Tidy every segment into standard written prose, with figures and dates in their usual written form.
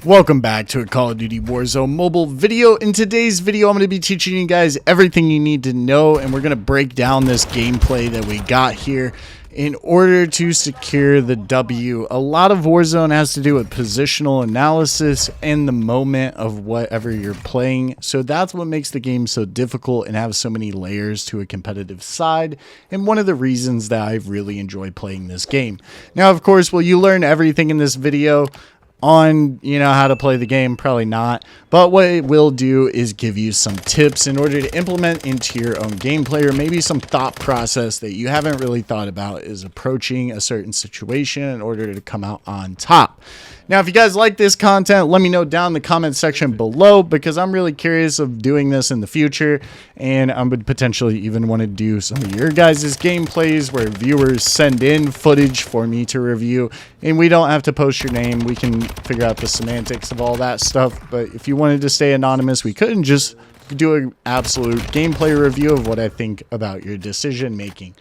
Welcome back to a Call of Duty Warzone Mobile video. In today's video, I'm going to be teaching you guys everything you need to know, and we're going to break down this gameplay that we got here in order to secure the W. A lot of Warzone has to do with positional analysis and the moment of whatever you're playing, so that's what makes the game so difficult and have so many layers to a competitive side, and one of the reasons that I really enjoy playing this game. Now, of course, will you learn everything in this video on how to play the game? Probably not, but what it will do is give you some tips in order to implement into your own gameplay, or maybe some thought process that you haven't really thought about is approaching a certain situation in order to come out on top. Now, if you guys like this content, let me know down in the comment section below, because I'm really curious of doing this in the future, and I would potentially even want to do some of your guys' gameplays where viewers send in footage for me to review, and we don't have to post your name. We can figure out the semantics of all that stuff, but if you wanted to stay anonymous, we couldn't just do an absolute gameplay review of what I think about your decision making.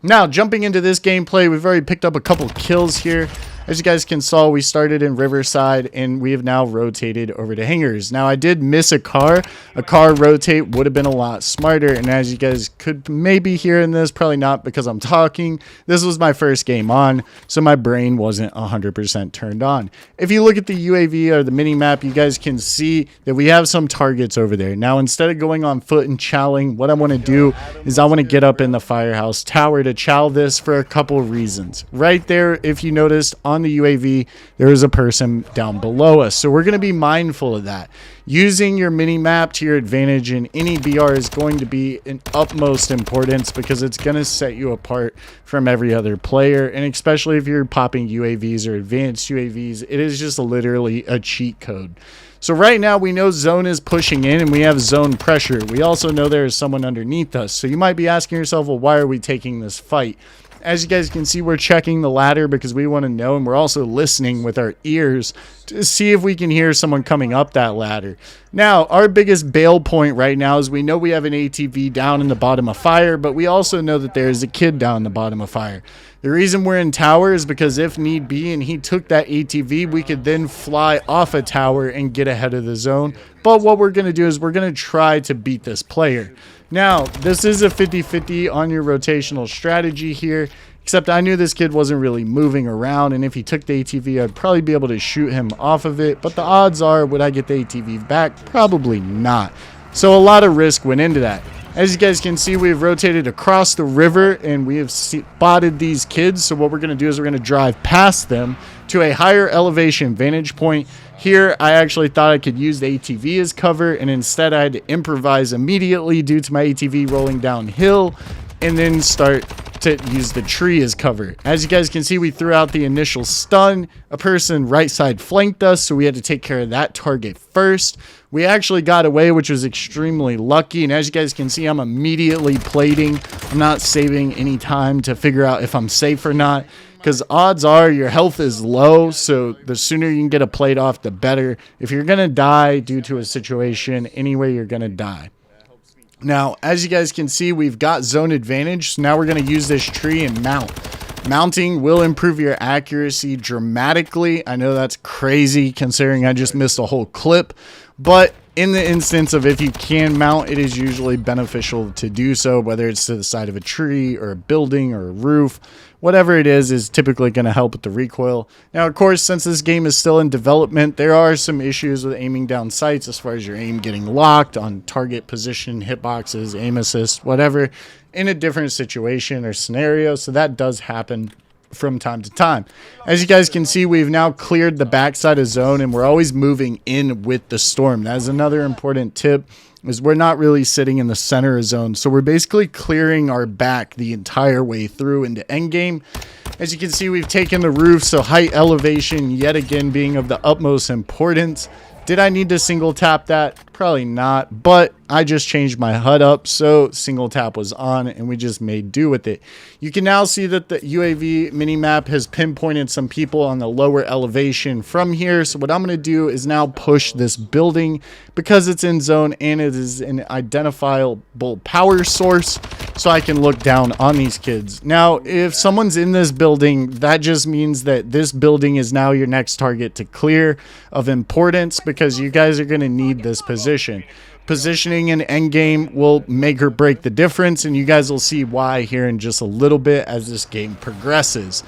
Now, jumping into this gameplay, we've already picked up a couple kills here. As you guys can saw, we started in Riverside, and we have now rotated over to Hangars. Now, I did miss a car. A car rotate would have been a lot smarter, and as you guys could maybe hear in this, probably not because I'm talking, this was my first game on, so my brain wasn't 100% turned on. If you look at the UAV or the mini-map, you guys can see that we have some targets over there. Now, instead of going on foot and chowing, what I want to do is I want to get up in the firehouse tower to chow this for a couple reasons. Right there, if you noticed, on the UAV, there is a person down below us, so we're going to be mindful of that. Using your mini map to your advantage in any BR is going to be an utmost importance, because it's going to set you apart from every other player, and especially if you're popping UAVs or advanced UAVs, it is just literally a cheat code. So right now we know zone is pushing in and we have zone pressure. We also know there is someone underneath us, so you might be asking yourself, well, why are we taking this fight? As you guys can see, we're checking the ladder because we want to know, and we're also listening with our ears to see if we can hear someone coming up that ladder. Now, our biggest bail point right now is we know we have an ATV down in the bottom of fire, but we also know that there is a kid down in the bottom of fire. The reason we're in tower is because if need be and he took that ATV, we could then fly off a tower and get ahead of the zone. But what we're going to do is we're going to try to beat this player. Now, this is a 50-50 on your rotational strategy here, except I knew this kid wasn't really moving around, and if he took the ATV, I'd probably be able to shoot him off of it, but the odds are, would I get the ATV back? Probably not. So a lot of risk went into that. As you guys can see, we've rotated across the river, and we have spotted these kids, so what we're going to do is we're going to drive past them to a higher elevation vantage point. Here, I actually thought I could use the ATV as cover, and instead I had to improvise immediately due to my ATV rolling downhill, and then start to use the tree as cover. As you guys can see, we threw out the initial stun. A person right side flanked us, so we had to take care of that target first. We actually got away, which was extremely lucky, and as you guys can see, I'm immediately plating. I'm not saving any time to figure out if I'm safe or not, because odds are your health is low, so the sooner you can get a plate off, the better. If you're going to die due to a situation, anyway, you're going to die. Now, as you guys can see, we've got zone advantage, so now we're going to use this tree and mount. Mounting will improve your accuracy dramatically. I know that's crazy considering I just missed a whole clip, but in the instance of if you can mount, it is usually beneficial to do so, whether it's to the side of a tree or a building or a roof. Whatever it is typically going to help with the recoil. Now, of course, since this game is still in development, there are some issues with aiming down sights as far as your aim getting locked on target position, hitboxes, aim assist, whatever, in a different situation or scenario. So that does happen from time to time. As you guys can see, we've now cleared the backside of zone, and we're always moving in with the storm. That is another important tip, is we're not really sitting in the center of zone, so we're basically clearing our back the entire way through into endgame. As you can see, we've taken the roof, so height elevation yet again being of the utmost importance. Did I need to single tap that? Probably not, but I just changed my HUD up, so single tap was on, and we just made do with it. You can now see that the UAV minimap has pinpointed some people on the lower elevation from here, so what I'm going to do is now push this building because it's in zone and it is an identifiable power source. so I can look down on these kids. Now, if someone's in this building, that just means that this building is now your next target to clear of importance, because you guys are going to need this position. Positioning in endgame will make or break the difference, and you guys will see why here in just a little bit as this game progresses.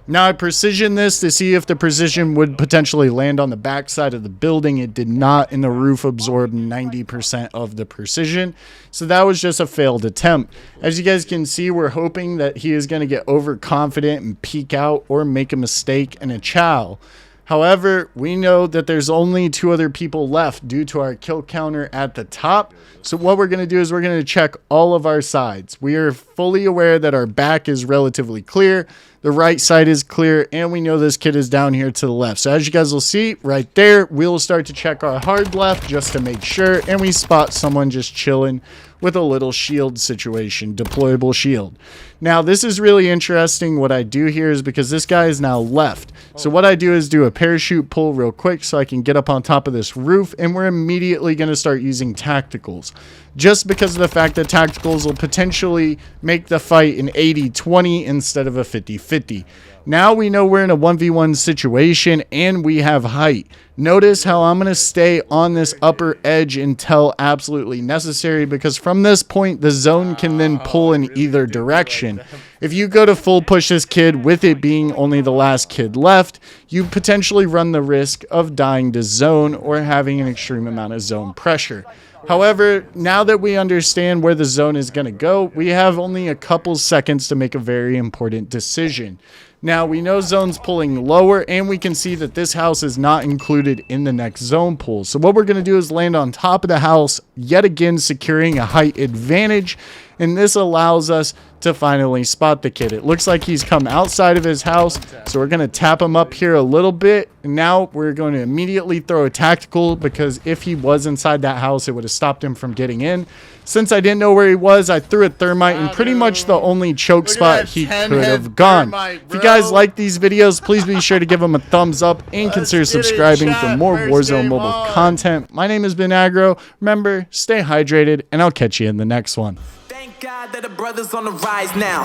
Now, I precisioned this to see if the precision would potentially land on the back side of the building. It did not, and the roof absorbed 90% of the precision. So that was just a failed attempt. As you guys can see, we're hoping that he is going to get overconfident and peek out or make a mistake and a chow. However, we know that there's only 2 other people left due to our kill counter at the top. So what we're going to do is we're going to check all of our sides. We are fully aware that our back is relatively clear. The right side is clear, and we know this kid is down here to the left. So as you guys will see right there, we'll start to check our hard left just to make sure, and we spot someone just chilling with a little shield situation, deployable shield. Now, this is really interesting. What I do here is because this guy is now left. So what I do is do a parachute pull real quick so I can get up on top of this roof, and we're immediately going to start using tacticals. Just because of the fact that tacticals will potentially make the fight an 80-20 instead of a 50-50. Now we know we're in a 1v1 situation and we have height. Notice how I'm going to stay on this upper edge until absolutely necessary, because from this point the zone can then pull in either direction. If you go to full push this kid with it being only the last kid left, you potentially run the risk of dying to zone or having an extreme amount of zone pressure. However, now that we understand where the zone is going to go, we have only a couple seconds to make a very important decision. Now, we know zone's pulling lower, and we can see that this house is not included in the next zone pull. So what we're going to do is land on top of the house, yet again securing a height advantage, and this allows us to finally spot the kid. It looks like he's come outside of his house, so we're going to tap him up here a little bit. Now we're going to immediately throw a tactical, because if he was inside that house, it would have stopped him from getting in. Since I didn't know where he was, I threw a thermite in pretty much the only choke spot he could have gone. If you guys like these videos, please be sure to give them a thumbs up and consider subscribing for more Warzone Mobile content. My name has been Aggro. Remember, stay hydrated, and I'll catch you in the next one. Thank God that the brothers on the rise now.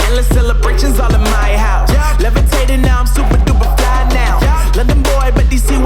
Endless celebrations all in my house. Levitating now, I'm super duper fly now. London boy, but DC